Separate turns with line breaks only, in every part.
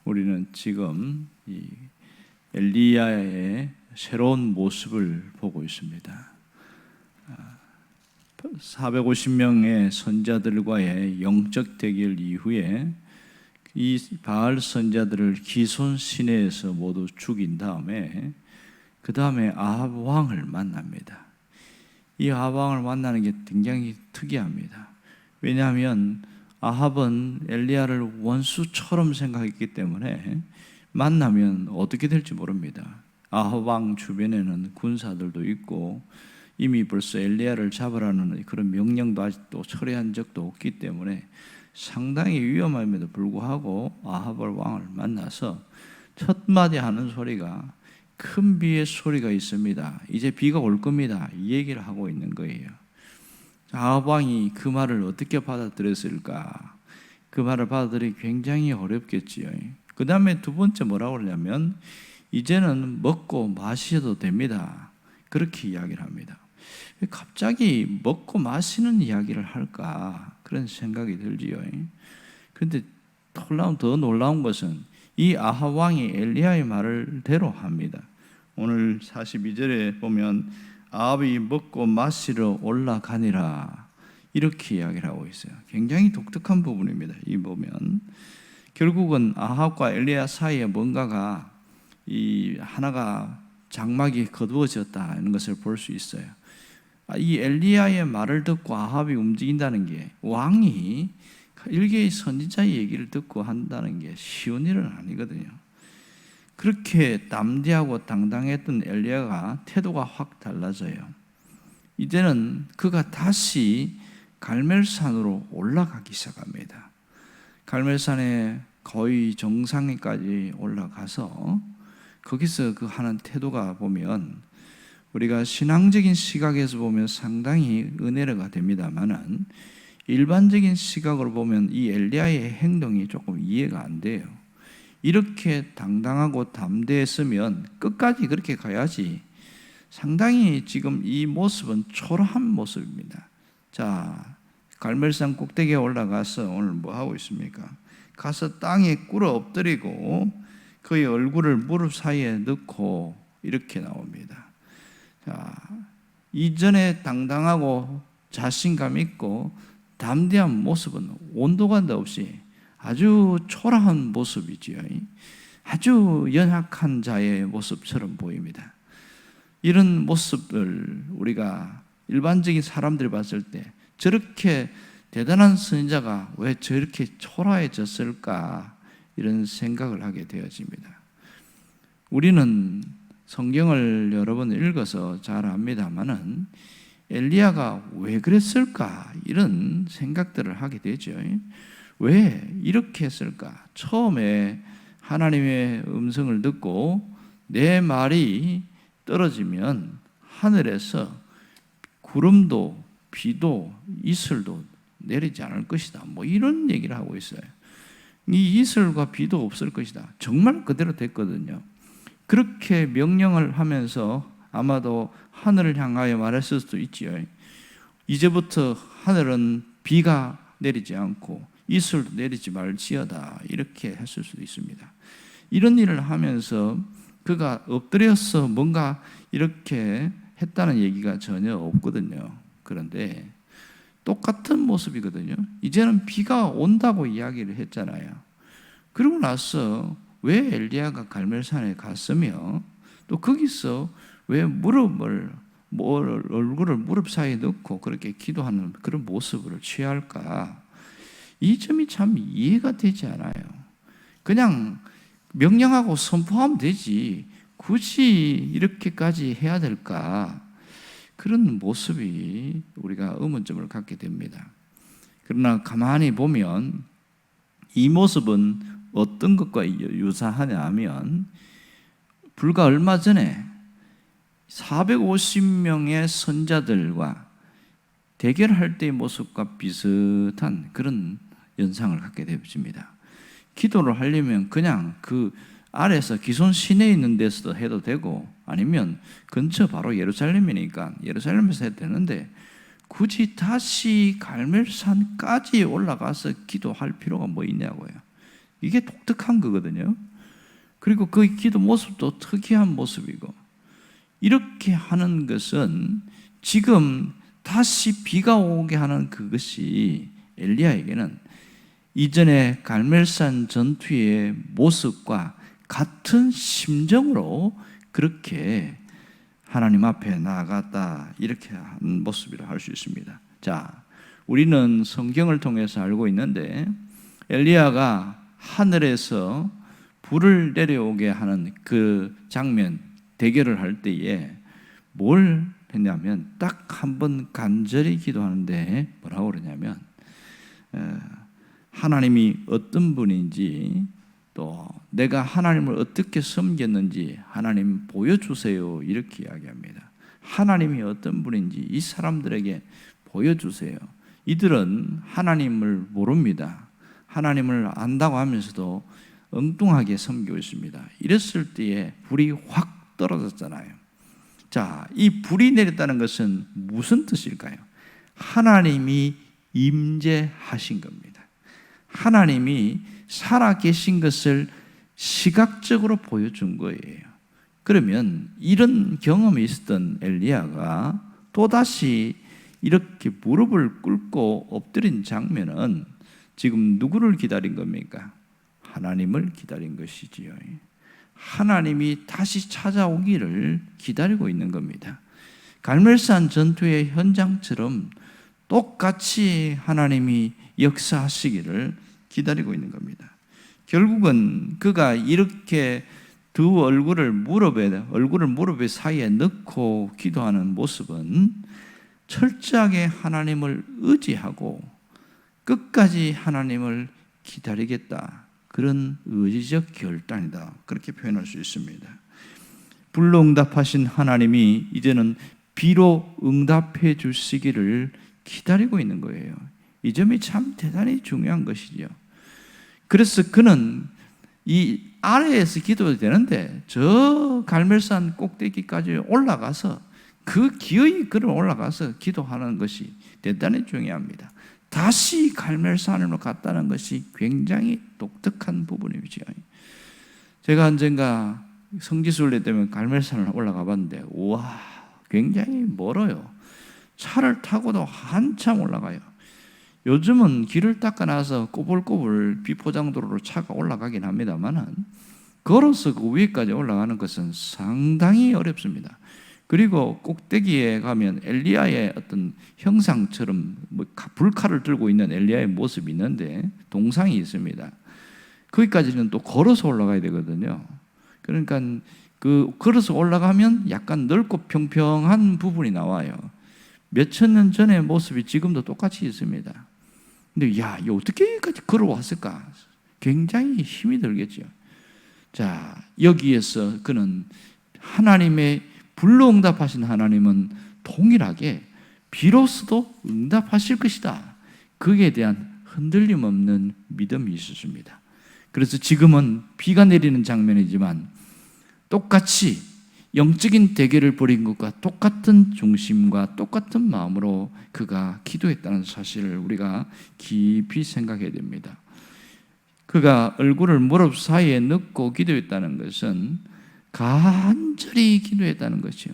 우리는 지금 이 엘리야의 새로운 모습을 보고 있습니다. 450명의 선자들과의 영적 대결 이후에 이 바알 선자들을 기손 시내에서 모두 죽인 다음에 그 다음에 아합 왕을 만납니다. 이 아합 왕을 만나는 게 굉장히 특이합니다. 왜냐하면 아합은 엘리야를 원수처럼 생각했기 때문에 만나면 어떻게 될지 모릅니다. 아합 왕 주변에는 군사들도 있고 이미 벌써 엘리야를 잡으라는 그런 명령도 아직도 철회한 적도 없기 때문에 상당히 위험함에도 불구하고 아합 왕을 만나서 첫 마디 하는 소리가 큰 비의 소리가 있습니다. 이제 비가 올 겁니다. 이 얘기를 하고 있는 거예요. 아합 왕이 그 말을 어떻게 받아들였을까? 그 말을 받아들이기 굉장히 어렵겠지요. 그 다음에 두 번째 뭐라고 그러냐면 이제는 먹고 마셔도 됩니다. 그렇게 이야기를 합니다. 갑자기 먹고 마시는 이야기를 할까? 그런 생각이 들지요. 그런데 더 놀라운 것은 이 아합 왕이 엘리야의 말을 대로 합니다. 오늘 42절에 보면 아합이 먹고 마시러 올라가니라 이렇게 이야기를 하고 있어요. 굉장히 독특한 부분입니다. 이 보면 결국은 아합과 엘리야 사이에 뭔가가 이 하나가 장막이 거두어졌다는 것을 볼 수 있어요. 이 엘리야의 말을 듣고 아합이 움직인다는 게 왕이 일개의 선지자의 얘기를 듣고 한다는 게 쉬운 일은 아니거든요. 그렇게 담대하고 당당했던 엘리야가 태도가 확 달라져요. 이제는 그가 다시 갈멜산으로 올라가기 시작합니다. 갈멜산의 거의 정상에까지 올라가서 거기서 그 하는 태도가 보면 우리가 신앙적인 시각에서 보면 상당히 은혜가 됩니다만은 일반적인 시각으로 보면 이 엘리야의 행동이 조금 이해가 안 돼요. 이렇게 당당하고 담대했으면 끝까지 그렇게 가야지. 상당히 지금 이 모습은 초라한 모습입니다. 자, 갈멜산 꼭대기에 올라가서 오늘 뭐 하고 있습니까? 가서 땅에 꿇어 엎드리고 그의 얼굴을 무릎 사이에 넣고 이렇게 나옵니다. 자, 이전에 당당하고 자신감 있고 담대한 모습은 온도간도 없이 아주 초라한 모습이지요. 아주 연약한 자의 모습처럼 보입니다. 이런 모습을 우리가 일반적인 사람들이 봤을 때 저렇게 대단한 선지자가 왜 저렇게 초라해졌을까 이런 생각을 하게 되어집니다. 우리는 성경을 여러 번 읽어서 잘 압니다만은 엘리야가 왜 그랬을까 이런 생각들을 하게 되죠. 왜 이렇게 했을까? 처음에 하나님의 음성을 듣고 내 말이 떨어지면 하늘에서 구름도 비도 이슬도 내리지 않을 것이다. 뭐 이런 얘기를 하고 있어요. 이 이슬과 비도 없을 것이다. 정말 그대로 됐거든요. 그렇게 명령을 하면서 아마도 하늘을 향하여 말했을 수도 있지요. 이제부터 하늘은 비가 내리지 않고 이슬도 내리지 말지어다 이렇게 했을 수도 있습니다. 이런 일을 하면서 그가 엎드려서 뭔가 이렇게 했다는 얘기가 전혀 없거든요. 그런데 똑같은 모습이거든요. 이제는 비가 온다고 이야기를 했잖아요. 그러고 나서 왜 엘리야가 갈멜산에 갔으며 또 거기서 왜 얼굴을 무릎 사이에 넣고 그렇게 기도하는 그런 모습을 취할까? 이 점이 참 이해가 되지 않아요. 그냥 명령하고 선포하면 되지 굳이 이렇게까지 해야 될까? 그런 모습이 우리가 의문점을 갖게 됩니다. 그러나 가만히 보면 이 모습은 어떤 것과 유사하냐 하면 불과 얼마 전에 450명의 선자들과 대결할 때의 모습과 비슷한 그런 연상을 갖게 되어집니다. 기도를 하려면 그냥 그 아래에서 기손 시내에 있는 데서도 해도 되고 아니면 근처 바로 예루살렘이니까 예루살렘에서 해도 되는데 굳이 다시 갈멜산까지 올라가서 기도할 필요가 뭐 있냐고요. 이게 독특한 거거든요. 그리고 그 기도 모습도 특이한 모습이고, 이렇게 하는 것은 지금 다시 비가 오게 하는 그것이 엘리야에게는 이전의 갈멜산 전투의 모습과 같은 심정으로 그렇게 하나님 앞에 나아갔다, 이렇게 한 모습이라 할 수 있습니다. 자, 우리는 성경을 통해서 알고 있는데 엘리야가 하늘에서 불을 내려오게 하는 그 장면, 대결을 할 때에 뭘 했냐면 딱 한 번 간절히 기도하는데 뭐라고 그러냐면 하나님이 어떤 분인지, 또 내가 하나님을 어떻게 섬겼는지 하나님 보여주세요, 이렇게 이야기합니다. 하나님이 어떤 분인지 이 사람들에게 보여주세요. 이들은 하나님을 모릅니다. 하나님을 안다고 하면서도 엉뚱하게 섬기고 있습니다. 이랬을 때에 불이 확 떨어졌잖아요. 자, 이 불이 내렸다는 것은 무슨 뜻일까요? 하나님이 임재하신 겁니다. 하나님이 살아계신 것을 시각적으로 보여준 거예요. 그러면 이런 경험이 있었던 엘리야가 또다시 이렇게 무릎을 꿇고 엎드린 장면은 지금 누구를 기다린 겁니까? 하나님을 기다린 것이지요. 하나님이 다시 찾아오기를 기다리고 있는 겁니다. 갈멜산 전투의 현장처럼 똑같이 하나님이 역사하시기를 기다리고 있는 겁니다. 결국은 그가 이렇게 두 얼굴을 무릎에 사이에 넣고 기도하는 모습은 철저하게 하나님을 의지하고 끝까지 하나님을 기다리겠다, 그런 의지적 결단이다, 그렇게 표현할 수 있습니다. 불로 응답하신 하나님이 이제는 비로 응답해 주시기를 기다리고 있는 거예요. 이 점이 참 대단히 중요한 것이죠. 그래서 그는 이 아래에서 기도해도 되는데 저 갈멜산 꼭대기까지 올라가서 그 기어이 걸어 올라가서 기도하는 것이 대단히 중요합니다. 다시 갈멜산으로 갔다는 것이 굉장히 독특한 부분이죠. 제가 언젠가 성지순례 때문에 갈멜산을 올라가 봤는데 우와, 굉장히 멀어요. 차를 타고도 한참 올라가요. 요즘은 길을 닦아놔서 꼬불꼬불 비포장도로로 차가 올라가긴 합니다만 걸어서 그 위에까지 올라가는 것은 상당히 어렵습니다. 그리고 꼭대기에 가면 엘리야의 어떤 형상처럼 불칼을 들고 있는 엘리야의 모습이 있는데 동상이 있습니다. 거기까지는 또 걸어서 올라가야 되거든요. 그러니까 그 걸어서 올라가면 약간 넓고 평평한 부분이 나와요. 몇천 년 전의 모습이 지금도 똑같이 있습니다. 근데 야, 이 어떻게 여기까지 걸어왔을까? 굉장히 힘이 들겠죠. 자, 여기에서 그는 하나님의 불로 응답하신 하나님은 동일하게 비로소도 응답하실 것이다, 거기에 대한 흔들림 없는 믿음이 있었습니다. 그래서 지금은 비가 내리는 장면이지만 똑같이 영적인 대결을 벌인 것과 똑같은 중심과 똑같은 마음으로 그가 기도했다는 사실을 우리가 깊이 생각해야 됩니다. 그가 얼굴을 무릎 사이에 넣고 기도했다는 것은 간절히 기도했다는 것이요.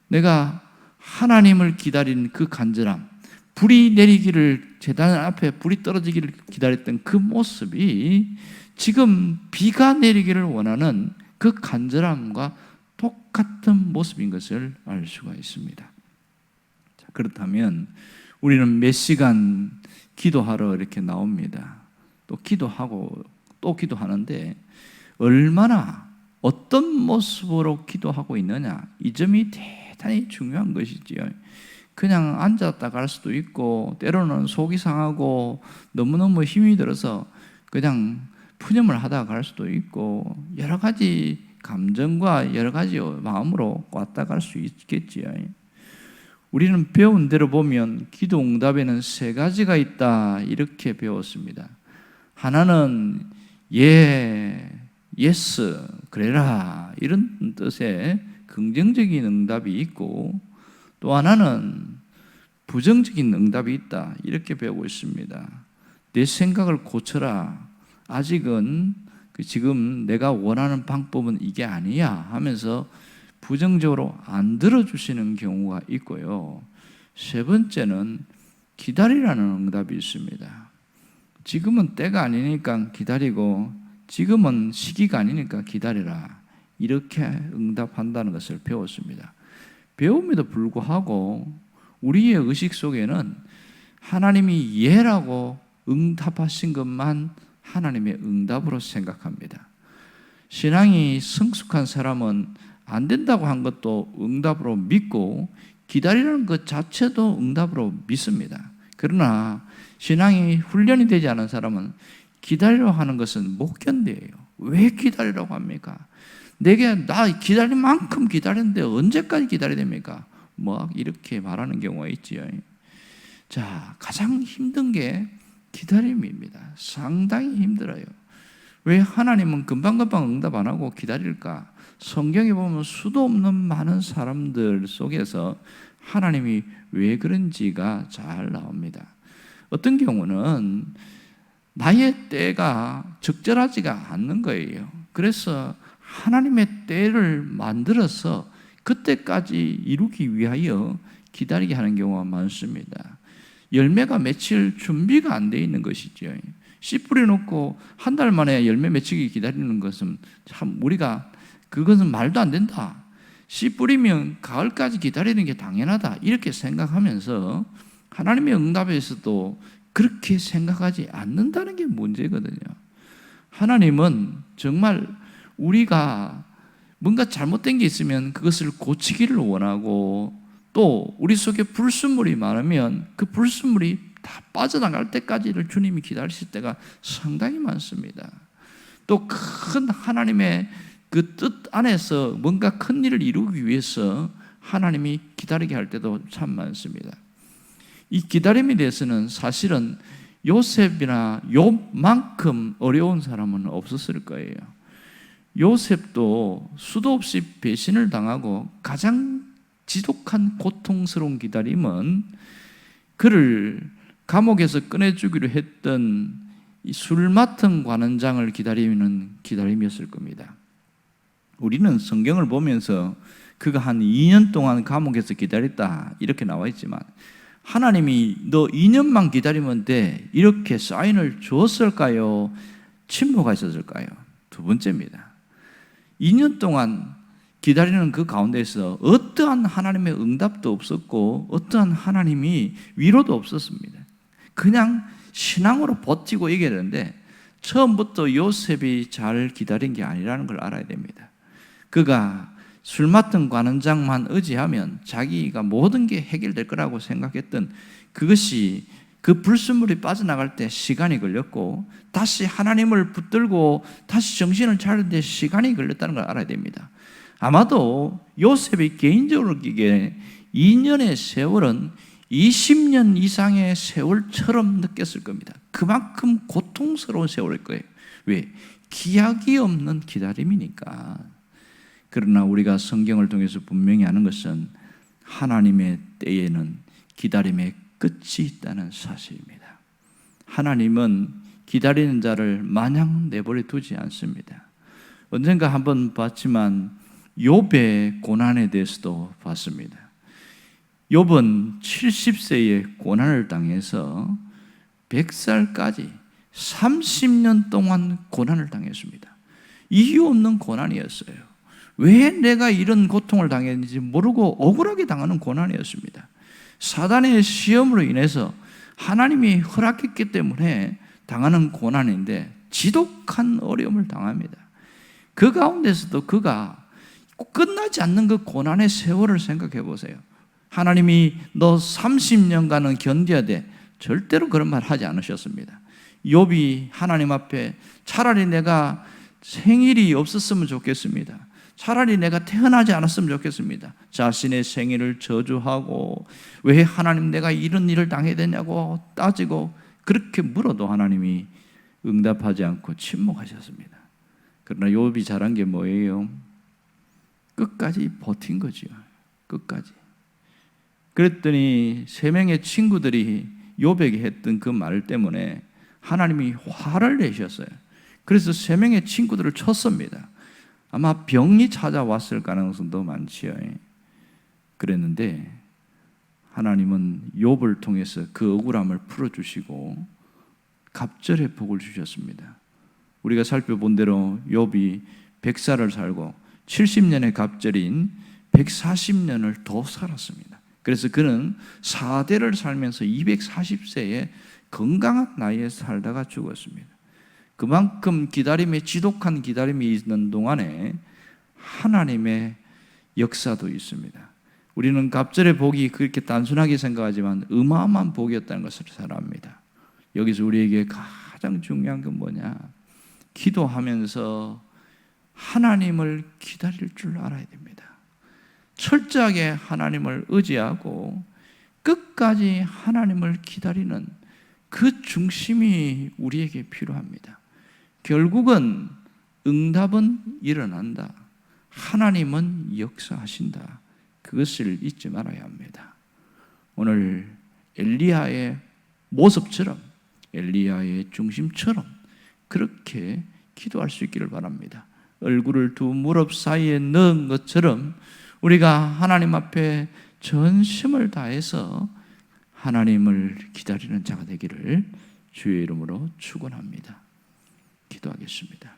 내가 하나님을 기다린 그 간절함, 불이 내리기를, 제단 앞에 불이 떨어지기를 기다렸던 그 모습이 지금 비가 내리기를 원하는 그 간절함과 똑같은 모습인 것을 알 수가 있습니다. 자, 그렇다면 우리는 몇 시간 기도하러 이렇게 나옵니다. 또 기도하고 또 기도하는데 얼마나 어떤 모습으로 기도하고 있느냐, 이 점이 대단히 중요한 것이지요. 그냥 앉았다 갈 수도 있고 때로는 속이 상하고 너무너무 힘이 들어서 그냥 푸념을 하다가 갈 수도 있고 여러 가지 감정과 여러 가지 마음으로 왔다 갈 수 있겠지요. 우리는 배운 대로 보면 기도 응답에는 세 가지가 있다, 이렇게 배웠습니다. 하나는 예스, 그래라, 이런 뜻의 긍정적인 응답이 있고, 또 하나는 부정적인 응답이 있다, 이렇게 배우고 있습니다. 내 생각을 고쳐라, 아직은 지금 내가 원하는 방법은 이게 아니야 하면서 부정적으로 안 들어주시는 경우가 있고요. 세 번째는 기다리라는 응답이 있습니다. 지금은 때가 아니니까 기다리고 지금은 시기가 아니니까 기다리라, 이렇게 응답한다는 것을 배웠습니다. 배움에도 불구하고 우리의 의식 속에는 하나님이 예라고 응답하신 것만 하나님의 응답으로 생각합니다. 신앙이 성숙한 사람은 안 된다고 한 것도 응답으로 믿고 기다리라는 것 자체도 응답으로 믿습니다. 그러나 신앙이 훈련이 되지 않은 사람은 기다리라고 하는 것은 못 견뎌요. 왜 기다리라고 합니까? 내게 나 기다릴 만큼 기다렸는데 언제까지 기다려야 됩니까? 뭐 이렇게 말하는 경우가 있지요. 자, 가장 힘든 게 기다림입니다. 상당히 힘들어요. 왜 하나님은 금방금방 응답 안 하고 기다릴까? 성경에 보면 수도 없는 많은 사람들 속에서 하나님이 왜 그런지가 잘 나옵니다. 어떤 경우는 나의 때가 적절하지가 않는 거예요. 그래서 하나님의 때를 만들어서 그때까지 이루기 위하여 기다리게 하는 경우가 많습니다. 열매가 맺힐 준비가 안 돼 있는 것이죠. 씨 뿌려놓고 한 달 만에 열매 맺히기 기다리는 것은 참 우리가 그것은 말도 안 된다. 씨 뿌리면 가을까지 기다리는 게 당연하다, 이렇게 생각하면서 하나님의 응답에서도 그렇게 생각하지 않는다는 게 문제거든요. 하나님은 정말 우리가 뭔가 잘못된 게 있으면 그것을 고치기를 원하고, 또 우리 속에 불순물이 많으면 그 불순물이 다 빠져나갈 때까지를 주님이 기다리실 때가 상당히 많습니다. 또 큰 하나님의 그 뜻 안에서 뭔가 큰 일을 이루기 위해서 하나님이 기다리게 할 때도 참 많습니다. 이 기다림에 대해서는 사실은 요셉이나 욥만큼 어려운 사람은 없었을 거예요. 요셉도 수도 없이 배신을 당하고 가장 지독한 고통스러운 기다림은 그를 감옥에서 꺼내주기로 했던 이 술 맡은 관원장을 기다리는 기다림이었을 겁니다. 우리는 성경을 보면서 그가 한 2년 동안 감옥에서 기다렸다 이렇게 나와 있지만, 하나님이 너 2년만 기다리면 돼 이렇게 사인을 주었을까요? 침묵하셨을까요? 두 번째입니다. 2년 동안 기다리는 그 가운데서 어떠한 하나님의 응답도 없었고 어떠한 하나님이 위로도 없었습니다. 그냥 신앙으로 버티고 이겨야 되는데, 처음부터 요셉이 잘 기다린 게 아니라는 걸 알아야 됩니다. 그가 술 맡은 관원장만 의지하면 자기가 모든 게 해결될 거라고 생각했던 그것이, 그 불순물이 빠져나갈 때 시간이 걸렸고, 다시 하나님을 붙들고 다시 정신을 차릴 때 시간이 걸렸다는 걸 알아야 됩니다. 아마도 요셉이 개인적으로 느끼기에 2년의 세월은 20년 이상의 세월처럼 느꼈을 겁니다. 그만큼 고통스러운 세월일 거예요. 왜? 기약이 없는 기다림이니까. 그러나 우리가 성경을 통해서 분명히 아는 것은 하나님의 때에는 기다림의 끝이 있다는 사실입니다. 하나님은 기다리는 자를 마냥 내버려 두지 않습니다. 언젠가 한번 봤지만 욥의 고난에 대해서도 봤습니다. 욥은 70세의 고난을 당해서 100살까지 30년 동안 고난을 당했습니다. 이유 없는 고난이었어요. 왜 내가 이런 고통을 당했는지 모르고 억울하게 당하는 고난이었습니다. 사단의 시험으로 인해서 하나님이 허락했기 때문에 당하는 고난인데 지독한 어려움을 당합니다. 그 가운데서도 그가 끝나지 않는 그 고난의 세월을 생각해 보세요. 하나님이 너 30년간은 견뎌야 돼, 절대로 그런 말 하지 않으셨습니다. 욥이 하나님 앞에 차라리 내가 생일이 없었으면 좋겠습니다. 차라리 내가 태어나지 않았으면 좋겠습니다. 자신의 생일을 저주하고 왜 하나님 내가 이런 일을 당해야 되냐고 따지고 그렇게 물어도 하나님이 응답하지 않고 침묵하셨습니다. 그러나 욥이 잘한 게 뭐예요? 끝까지 버틴 거죠. 끝까지. 그랬더니 3명의 친구들이 욥에게 했던 그 말 때문에 하나님이 화를 내셨어요. 그래서 3명의 친구들을 쳤습니다. 아마 병이 찾아왔을 가능성도 많지요. 그랬는데 하나님은 욥을 통해서 그 억울함을 풀어주시고 갑절의 복을 주셨습니다. 우리가 살펴본 대로 욥이 100살을 살고 70년의 갑절인 140년을 더 살았습니다. 그래서 그는 4대를 살면서 240세에 건강한 나이에 살다가 죽었습니다. 그만큼 기다림에 지독한 기다림이 있는 동안에 하나님의 역사도 있습니다. 우리는 갑절의 복이 그렇게 단순하게 생각하지만 어마어마한 복이었다는 것을 잘 압니다. 여기서 우리에게 가장 중요한 건 뭐냐? 기도하면서 하나님을 기다릴 줄 알아야 됩니다. 철저하게 하나님을 의지하고 끝까지 하나님을 기다리는 그 중심이 우리에게 필요합니다. 결국은 응답은 일어난다. 하나님은 역사하신다. 그것을 잊지 말아야 합니다. 오늘 엘리야의 모습처럼, 엘리야의 중심처럼 그렇게 기도할 수 있기를 바랍니다. 얼굴을 두 무릎 사이에 넣은 것처럼 우리가 하나님 앞에 전심을 다해서 하나님을 기다리는 자가 되기를 주의 이름으로 축원합니다. 기도하겠습니다.